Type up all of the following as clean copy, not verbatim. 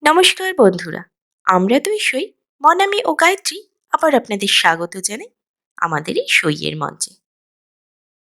নমস্কার বন্ধুরা, আমরা দুই সই মনামি ও গায়ত্রী আবার আপনাদের স্বাগত জানাই আমাদের এই সইয়ের মঞ্চে।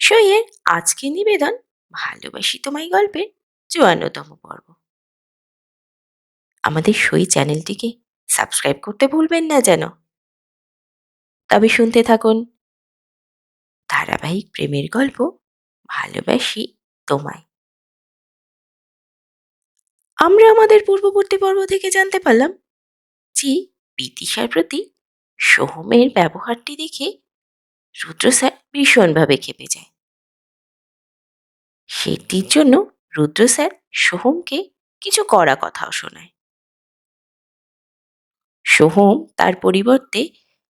সইয়ের আজকের নিবেদন ভালোবাসি তোমায় গল্পের ৫৪তম পর্ব। আমাদের সই চ্যানেলটিকে সাবস্ক্রাইব করতে ভুলবেন না যেন। তবে শুনতে থাকুন ধারাবাহিক প্রেমের গল্প ভালোবাসি তোমায়। আমরা আমাদের পূর্ববর্তী পর্ব থেকে জানতে পারলাম যে বিদিশার প্রতি সোহমের ব্যবহারটি দেখে রুদ্র স্যার ভীষণভাবে ক্ষেপে যায়। সেটির জন্য রুদ্র স্যার সোহমকে কিছু কড়া কথাও শোনায়। সোহম তার পরিবর্তে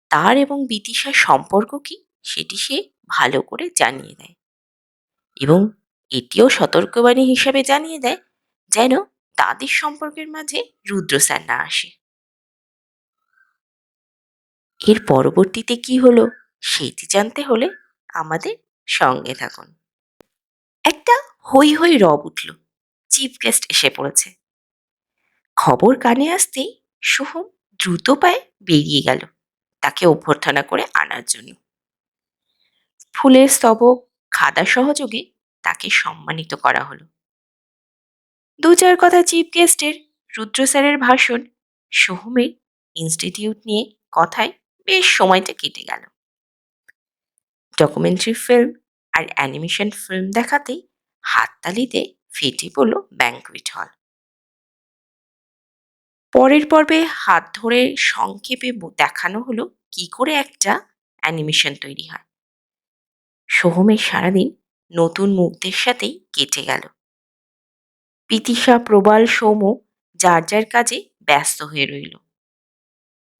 তার এবং বিদিশার সম্পর্ক কি সেটি সে ভালো করে জানিয়ে দেয় এবং এটিও সতর্কবাণী হিসাবে জানিয়ে দেয় যেন তাদের সম্পর্কের মাঝে রুদ্র স্যার না আসে। এর পরবর্তীতে কি হলো সেটি জানতে হলে আমাদের সঙ্গে থাকুন। একটা হৈ হৈ রব উঠল। চিফ গেস্ট এসে পড়েছে। খবর কানে আসতেই সোহম দ্রুত পায়ে বেরিয়ে গেল তাকে অভ্যর্থনা করে আনার জন্য। ফুলের স্তবক খাদা সহযোগে তাকে সম্মানিত করা হলো। দু চার কথা চিফ গেস্টের, রুদ্র স্যারের ভাষণ, সোহমের ইনস্টিটিউট নিয়ে কথায় বেশ সময়টা কেটে গেল। ডকুমেন্টারি ফিল্ম আর অ্যানিমেশন ফিল্ম দেখাতেই হাততালিতে ফেটে পড়ল ব্যাংকুয়েট হল। পরের পর্বে হাত ধরে সংক্ষেপে দেখানো হলো কি করে একটা অ্যানিমেশন তৈরি হয়। সোহমের সারাদিন নতুন মুখদের সাথেই কেটে গেল। বিদিশা, প্রবাল, সৌম্য যার যার কাজে ব্যস্ত হয়ে রইল।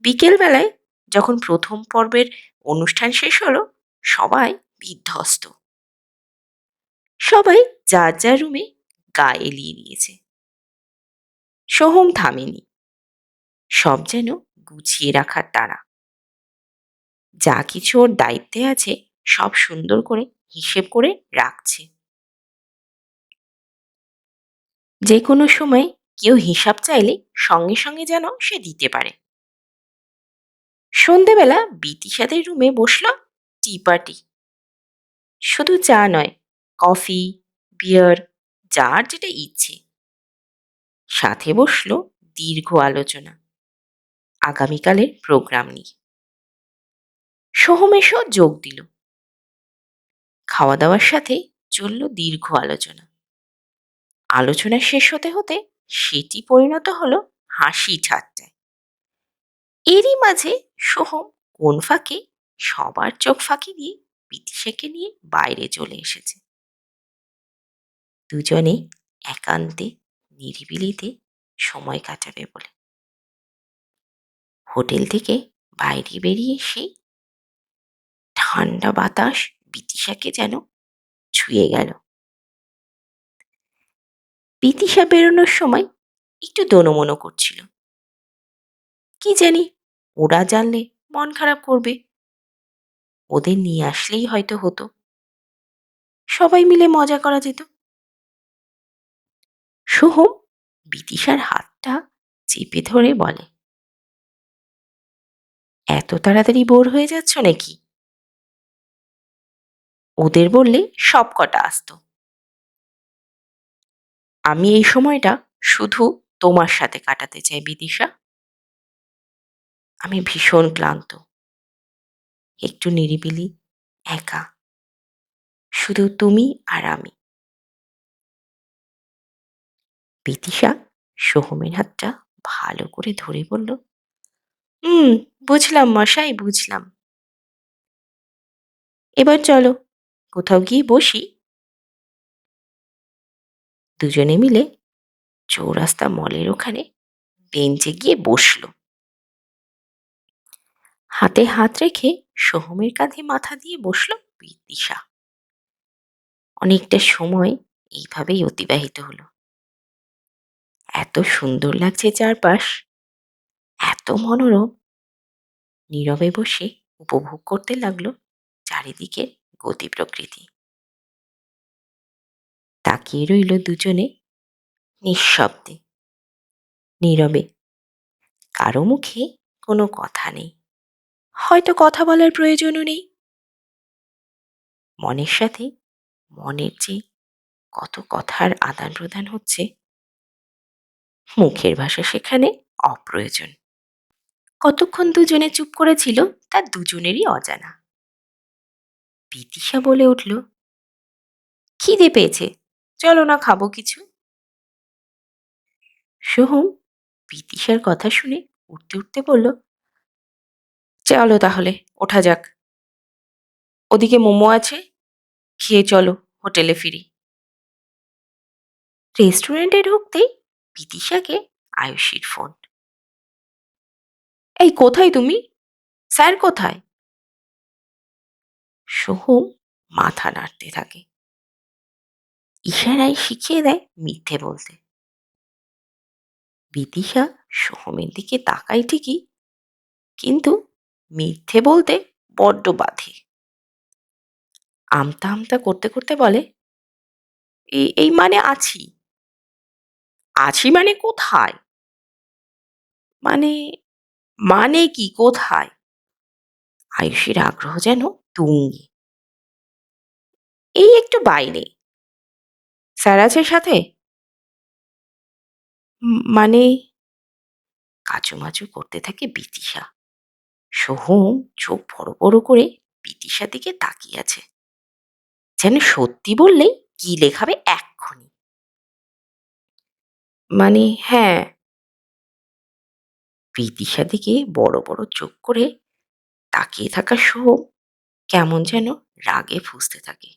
বিকেলবেলায় যখন প্রথম পর্বের অনুষ্ঠান শেষ হলো সবাই বিধ্বস্ত। সবাই যার যার রুমে গা এলিয়ে দিয়েছে। সোহম থামেনি, সব যেন গুছিয়ে রাখার তাড়া। যা কিছু ওর দায়িত্বে আছে সব সুন্দর করে হিসেব করে রাখছে। যে কোনো সময় কেউ হিসাব চাইলে সঙ্গে সঙ্গে যেন সে দিতে পারে। সন্ধেবেলা বিদিশাদের রুমে বসল টি পার্টি। শুধু চা নয়, কফি, বিয়ার, যার যেটা ইচ্ছে। সাথে বসল দীর্ঘ আলোচনা আগামীকালের প্রোগ্রাম নিয়ে। সোহম এসেও যোগ দিল। খাওয়া দাওয়ার সাথে চলল দীর্ঘ আলোচনা। আলোচনা শেষ হতে হতে সেটি পরিণত হলো হাসি ঠাট্টায়। এরই মাঝে সোহম কোন ফাঁকে সবার চোখ ফাঁকি দিয়ে বিদিশাকে নিয়ে বাইরে চলে এসেছে। দুজনে একান্তে নিরিবিলিতে সময় কাটাবে বলে। হোটেল থেকে বাইরে বেরিয়ে এসে ঠান্ডা বাতাস বিদিশাকে যেন ছুঁয়ে গেল। বিদিশা বেরোনোর সময় একটু দোনোমনো করছিল। কি জানি, ওরা জানলে মন খারাপ করবে। ওদের নিয়ে আসলেই হয়তো হতো, সবাই মিলে মজা করা যেত। সোহম বিদিশার হাতটা চেপে ধরে বলে, এত তাড়াতাড়ি বোর হয়ে যাচ্ছ নাকি? ওদের বললে সব কটা আসতো। আমি এই সময়টা শুধু তোমার সাথে কাটাতে চাই বিদিশা। আমি ভীষণ ক্লান্ত। একটু নিরিবিলি, একা, শুধু তুমি আর আমি। বিদিশা সোহমের হাতটা ভালো করে ধরে বলল, হুম, বুঝলাম মশাই, বুঝলাম। এবার চলো কোথাও গিয়ে বসি। দুজনে মিলে চৌরাস্তা মলের ওখানে বেঞ্চে গিয়ে বসল। হাতে হাত রেখে সোহমের কাঁধে মাথা দিয়ে বসল বিদিশা। অনেকটা সময় এইভাবেই অতিবাহিত হলো। এত সুন্দর লাগছে চারপাশ, এত মনোরম। নীরবে বসে উপভোগ করতে লাগলো চারিদিকের গতি প্রকৃতি। তাকিয়ে রইল দুজনে নিঃশব্দে। নীরবে। কারো মুখে কোনো কথা নেই, হয়তো কথা বলার প্রয়োজনও নেই। মনের সাথে মনের যে কত কথার আদান প্রদান হচ্ছে, মুখের ভাষা সেখানে অপ্রয়োজন। কতক্ষণ দুজনে চুপ করেছিল তা দুজনেরই অজানা। বিদিশা বলে উঠল, খিদে পেয়েছে, চলো না খাবো কিছু। সোহম বিদিশার কথা শুনে উঠতে উঠতে বলল, চলো তাহলে, ওঠা যাক। ওদিকে মোমো আছে, খেয়ে চলো, হোটেলে ফিরি। রেস্টুরেন্টে ঢুকতেই বিদিশাকে আয়ুষীর ফোন। এই কোথায় তুমি? স্যার কোথায়? সোহম মাথা নাড়তে থাকে, ইশারায় শিখিয়ে দেয় মিথ্যে বলতে। বিদিশা সোহমের দিকে তাকায় ঠিকই, কিন্তু মিথ্যে বলতে বড্ড বাধে। আমতা আমতা করতে করতে বলে, এই মানে আছি। আছি মানে কোথায়? মানে মানে কি কোথায়? আয়ুষীর আগ্রহ যেন তুঙ্গে। এই একটু বাইরে। স্যার আছে সাথে? মানে কাচুমাচু করতে থাকে বিদিশা। সোহম চোখ বড় বড় করে বিদিশার দিকে তাকিয়ে আছে, যেন সত্যি বললেই কি লেখাবে এক্ষুনি। মানে হ্যাঁ। বিদিশার দিকে বড় বড় চোখ করে তাকিয়ে থাকা সোহম কেমন যেন রাগে ফুঁসতে থাকে।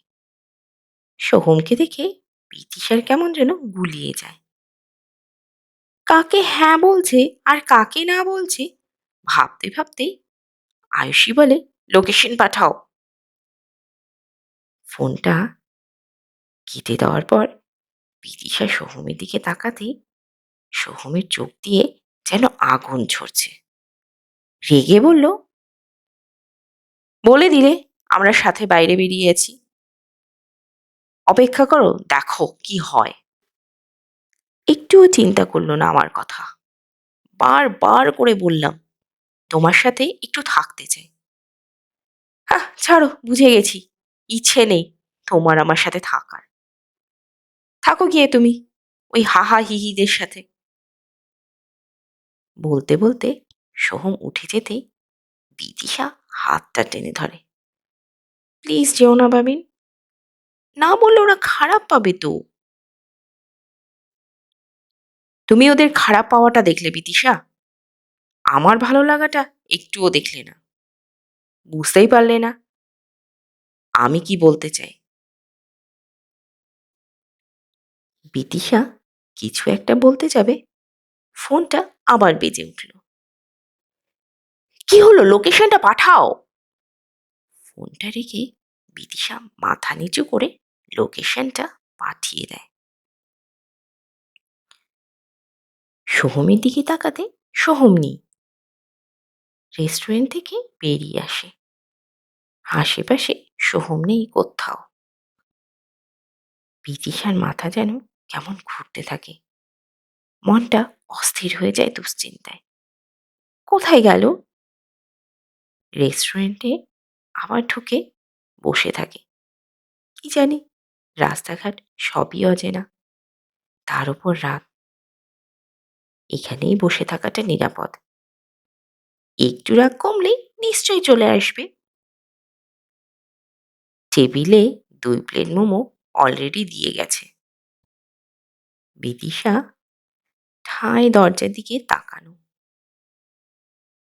সোহমকে দেখে বিদিশার কেমন যেন গুলিয়ে যায়। কাকে হ্যাঁ বলছে আর কাকে না বলছে ভাবতে ভাবতেই আয়ুষী বলে, লোকেশন পাঠাও। ফোনটা কেটে দেওয়ার পর বিদিশা সোহমের দিকে তাকাতেই সোহমের চোখ দিয়ে যেন আগুন ঝরছে। রেগে বলল, বলে দিলে আমরা সাথে বাইরে বেরিয়েছি, অপেক্ষা করো, দেখো কি হয়। একটুও চিন্তা করলো না আমার কথা। বারবার করে বললাম তোমার সাথে একটু থাকতে চাই। হ্যাঁ ছাড়ো, বুঝে গেছি, ইচ্ছে নেই তোমার আমার সাথে থাকার। থাকো গিয়ে তুমি ওই হাহা হিহিদের সাথে। বলতে বলতে সোহম উঠে যেতেই বিদিশা হাতটা টেনে ধরে। প্লিজ যেও না বাবিন, না বললে ওরা খারাপ পাবে তো। তুমি ওদের খারাপ পাওয়াটা দেখলে বিদিশা, আমার ভালো লাগাটা একটুও দেখলে না, বুঝতেই পারলে না আমি কি বলতে চাই। বিদিশা কিছু একটা বলতে যাবে, ফোনটা আবার বেজে উঠল। কি হলো, লোকেশনটা পাঠাও। ফোনটা রেখে বিদিশা মাথা নিচু করে লোকেশনটা পাঠিয়ে দেয়। সোহমের দিকে তাকাতে সোহম নেই। রেস্টুরেন্ট থেকে বেরিয়ে আসে, আশেপাশে সোহম নেই কোথাও। বিদিশার মাথা যেন কেমন ঘুরতে থাকে, মনটা অস্থির হয়ে যায় দুশ্চিন্তায়। কোথায় গেল? রেস্টুরেন্টে আবার ঢুকে বসে থাকে। কি জানি, রাস্তাঘাট সবই অচেনা, তার উপর রাত। এখানেই বসে থাকাটা নিরাপদ, একটু রাগ কমলেই নিশ্চয়ই চলে আসবে। টেবিলে 2 প্লেট মোমো অলরেডি দিয়ে গেছে। বিদিশা ঠায় দরজার দিকে তাকানো।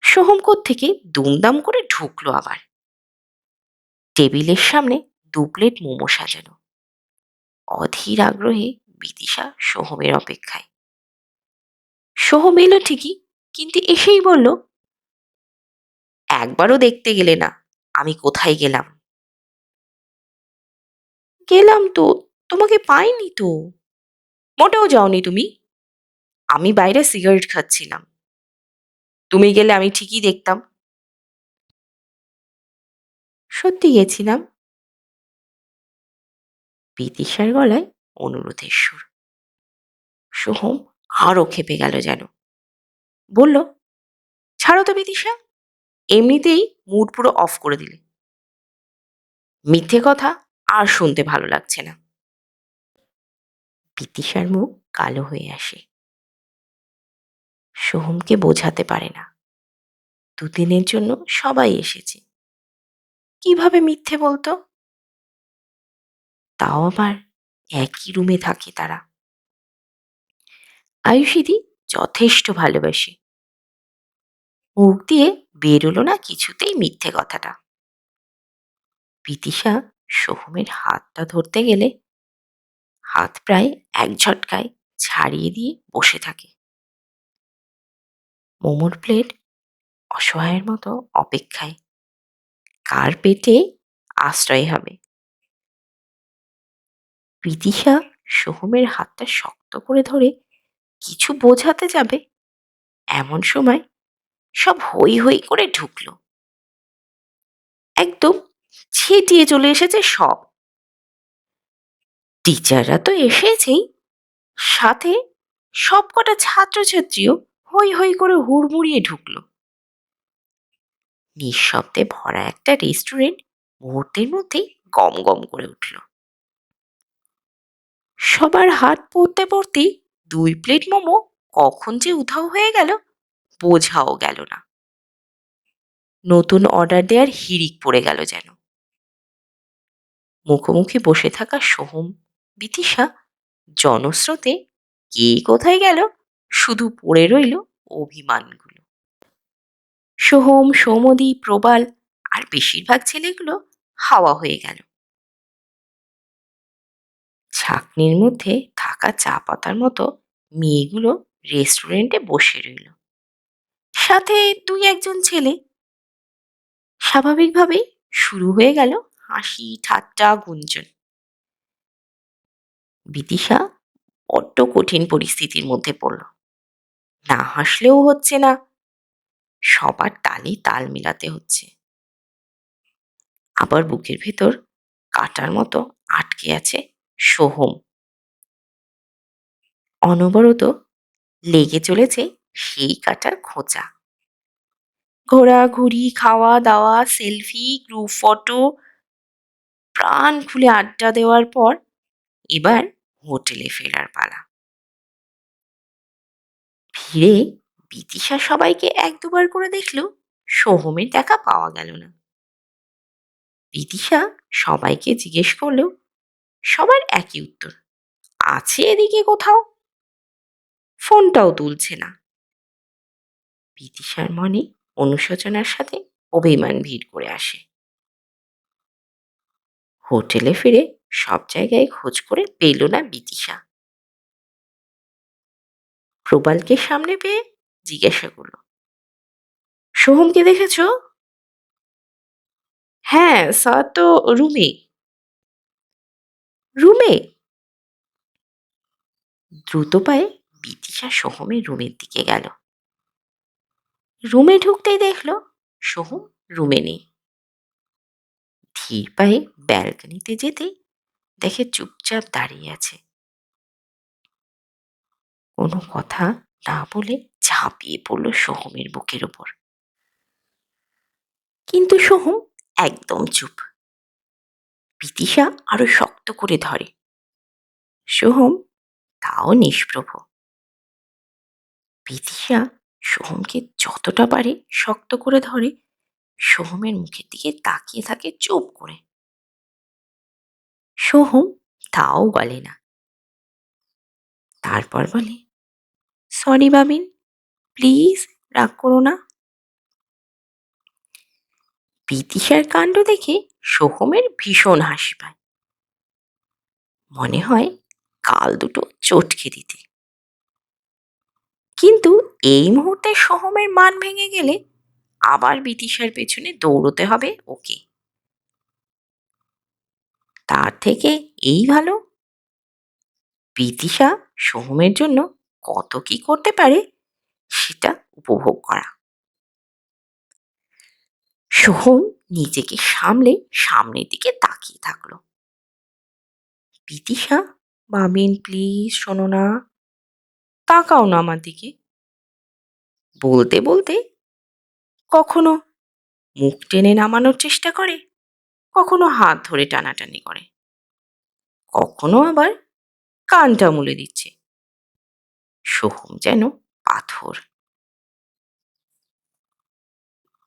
সোহম থেকে দুমদাম করে ঢুকলো আবার। টেবিলের সামনে 2 প্লেট মোমো সাজানো। অধীর আগ্রহে বিদিশা সোহমের অপেক্ষায়। সোহম এলো ঠিকই, কিন্তু এসেই বলল, একবারও দেখতে গেলে না আমি কোথায় গেলাম। গেলাম তো, তোমাকে পাইনি তো। মোটেও যাওনি তুমি, আমি বাইরে সিগারেট খাচ্ছিলাম, তুমি গেলে আমি ঠিকই দেখতাম। সত্যি গেছিলাম। বিদিশার গলায় অনুরোধের সুর। সোহম আরও ক্ষেপে গেল যেন। বলল, ছাড়ো তো বিদিশা, এমনিতেই মুড পুরো অফ করে দিলে। মিথ্যে কথা আর শুনতে ভালো লাগছে না। বিদিশার মুখ কালো হয়ে আসে। সোহমকে বোঝাতে পারে না, দুদিনের জন্য সবাই এসেছে, কিভাবে মিথ্যে বলতো? তাও আবার একই রুমে থাকে তারা। আয়ুষিদি যথেষ্ট ভালোবাসে, মুখ দিয়ে বেরোলো না কিছুতেই মিথ্যে কথাটা। বিদিশা সোহমের হাতটা ধরতে গেলে হাত প্রায় এক ঝটকায় ছাড়িয়ে দিয়ে বসে থাকে। মোমোর প্লেট অসহায়ের মতো অপেক্ষায়, কার পেটে আশ্রয় হবে। বিদিশা সোহমের হাতটা শক্ত করে ধরে কিছু বোঝাতে যাবে, এমন সময় সব হৈ হৈ করে ঢুকলো। একদম ছিটিয়ে চলে এসেছে সব। টিচাররা তো এসেছেই, সাথে সবকটা ছাত্রছাত্রীও হৈ হৈ করে হুড়মুড়িয়ে ঢুকলো। নিঃশব্দে ভরা একটা রেস্টুরেন্ট মুহূর্তের মধ্যেই গম গম করে উঠল। সবার হাত পড়তে পড়তেই 2 প্লেট মোমো কখন যে উধাও হয়ে গেল বোঝাও গেল না। নতুন অর্ডার দেওয়ার হিড়িক পড়ে গেল যেন। মুখোমুখি বসে থাকা সোহম, বিদিশা জনস্রোতে কে কোথায় গেল, শুধু পড়ে রইল অভিমানগুলো। সোহম, সৌমদী, প্রবাল আর বেশিরভাগ ছেলেগুলো হাওয়া হয়ে গেল। ছাকনির মধ্যে থাকা চা পাতার মতো মেয়েগুলো রেস্টুরেন্টে বসে রইল, সাথে 2-1জন ছেলে। স্বাভাবিকভাবেই শুরু হয়ে গেল হাসি, ঠাট্টা, গুঞ্জন। বিদিশা বড্ড কঠিন পরিস্থিতির মধ্যে পড়ল। না হাসলেও হচ্ছে না, সবার তালে তাল মিলাতে হচ্ছে। আবার বুকের ভেতর কাটার মতো আটকে আছে সোহম। অনবরত লেগে চলেছে সেই কাটার খোঁচা। ঘোরাঘুরি, খাওয়া দাওয়া, সেলফি, গ্রুপ ফটো, প্রাণ খুলে আড্ডা দেওয়ার পর এবার হোটেলে ফেরার পালা। ফিরে বিদিশা সবাইকে 1-2বার করে দেখলেও সোহমের দেখা পাওয়া গেল না। বিদিশা সবাইকে জিজ্ঞেস করলেও সবার একই উত্তর, আছে এদিকে কোথাও। ফোনটাও তুলছে না। বিদিশার মনে অনুশোচনার সাথে অভিমান ভিড় করে আসে। হোটেলে ফিরে সব জায়গায় খোঁজ করে পেল না বিদিশা। প্রবালকে সামনে পেয়ে জিজ্ঞাসা করল, সোহমকে দেখেছো? হ্যাঁ স্যার তো রুমে। রুমে? দ্রুত পায়ে বিদিশা সোহমের রুমের দিকে গেল। রুমে ঢুকতেই দেখলো সোহম রুমে নেই। ধীর পায়ে ব্যালকনিতে যেতেই দেখে চুপচাপ দাঁড়িয়ে আছে। কোনো কথা না বলে ঝাঁপিয়ে পড়ল সোহমের বুকের ওপর। কিন্তু সোহম একদম চুপ। বিদিশা আরো শক্ত করে ধরে। সোহম তাও নিষ্প্রভ। বিদিশা সোহমকে যতটা পারে শক্ত করে ধরে, সোহমের মুখের দিকে তাকিয়ে থাকে চুপ করে। সোহম তাও গলে না। তারপর বলে, সরি বাবিন, প্লিজ রাগ করো না। বিদিশার কাণ্ড দেখে সোহমের ভীষণ হাসি পায়। মনে হয় কাল দুটো চটকে দিতে। কিন্তু এই মুহূর্তে সোহমের মান ভেঙে গেলে আবার বিদিশার পেছনে দৌড়তে হবে ওকে। তার থেকে এই ভালো বিদিশা সোহমের জন্য কত কি করতে পারে সেটা উপভোগ করা। সোহম নিজেকে সামলে সামনের দিকে তাকিয়ে থাকলো। বিদিশা, বাবিন প্লিজ শোনো না, তাকাও না আমার দিকে। বলতে বলতে কখনো মুখ টেনে নামানোর চেষ্টা করে, কখনো হাত ধরে টানাটানি করে, কখনো আবার কানটা মুলে দিচ্ছে। সোহম যেন পাথর।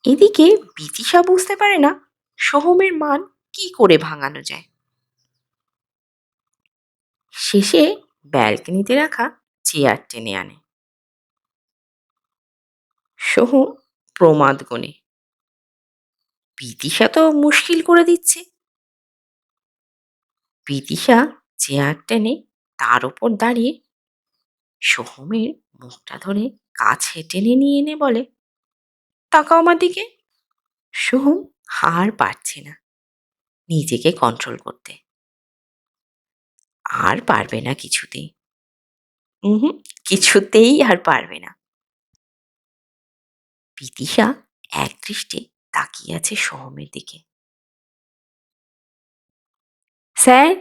এদিকে বিদিশা বুঝতে পারে না সোহমের মান কি করে ভাঙানো যায়। শেষে ব্যালকনিতে রাখা চেয়ার টেনে আনে। সোহম প্রমাদ গণে, বিদিশা তো মুশকিল করে দিচ্ছে। বিদিশা চেয়ার টেনে তার ওপর দাঁড়িয়ে সোহমের মুখটা ধরে কাছে টেনে নিয়ে এনে বলে, তাকাও আমার দিকে। সোহম হার পারছে না নিজেকে কন্ট্রোল করতে। আর পারবে না কিছুতেই। হুম, কিছুতেই আর পারবে না। বিদিশা একদৃষ্টে তাকিয়ে আছে সোহমের দিকে। স্যার,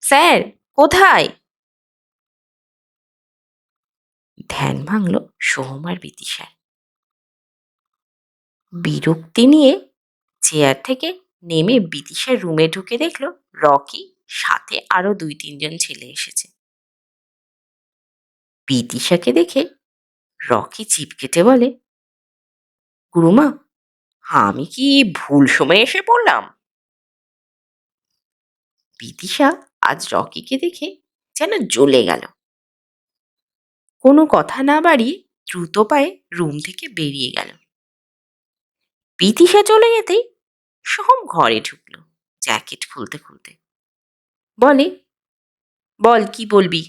স্যার, কোথায়? ধ্যান ভাঙল সোহম আর বিদিশার। বিরক্তি নিয়ে চেয়ার থেকে নেমে বিদিশার রুমে ঢুকে দেখল রকি সাথে আরো 2-3 জন ছেলে এসেছে। বিদিশাকে দেখে রকি জিভ কেটে বলে, গুরুমা, আমি কি ভুল সময়ে এসে পড়লাম? বিদিশা আজ রকিকে দেখে যেন জ্বলে গেল। কোনো কথা না বাড়িয়ে দ্রুত পায়ে রুম থেকে বেরিয়ে গেল। বিদিশা চলে যেতেই সোহম ঘরে ঢুকল জ্যাকেট খুলতে খুলতে। বলে, বল কি বলবি?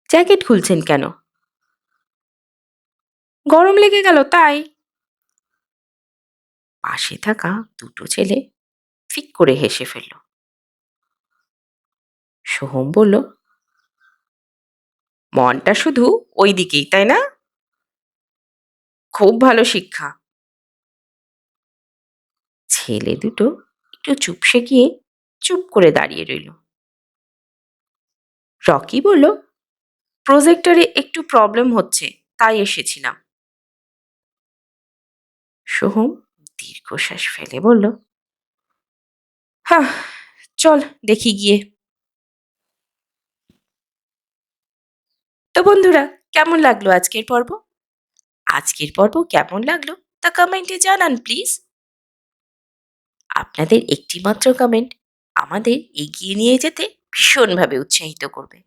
জ্যাকেট খুলছেন কেন? গরম লেগে গেল তাই। পাশে থাকা 2টো ছেলে ফিক করে হেসে ফেলল। সোহম বলল, মনটা শুধু ওই দিকেই, তাই না? খুব ভালো শিক্ষা। ছেলে দুটো একটু চুপসে গিয়ে চুপ করে দাঁড়িয়ে রইল। রকি বলল, প্রজেক্টরে একটু প্রবলেম হচ্ছে, তাই এসেছিলাম। সোহম দীর্ঘশ্বাস ফেলে বলল, হ্যাঁ, চল দেখি গিয়ে। তো বন্ধুরা, কেমন লাগলো আজকের পর্ব? আজকের পর্ব কেমন লাগলো তা কমেন্টে জানান প্লিজ। আপনাদের একটিমাত্র কমেন্ট আমাদের এগিয়ে নিয়ে যেতে ভীষণভাবে উৎসাহিত করবে।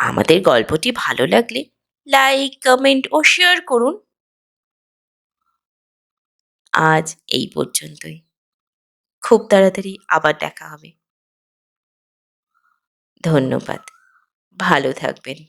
আমাদের গল্পটি ভালো লাগলে লাইক, কমেন্ট ও শেয়ার করুন। আজ এই পর্যন্তই। খুব তাড়াতাড়ি আবার দেখা হবে। ধন্যবাদ। ভালো থাকবেন।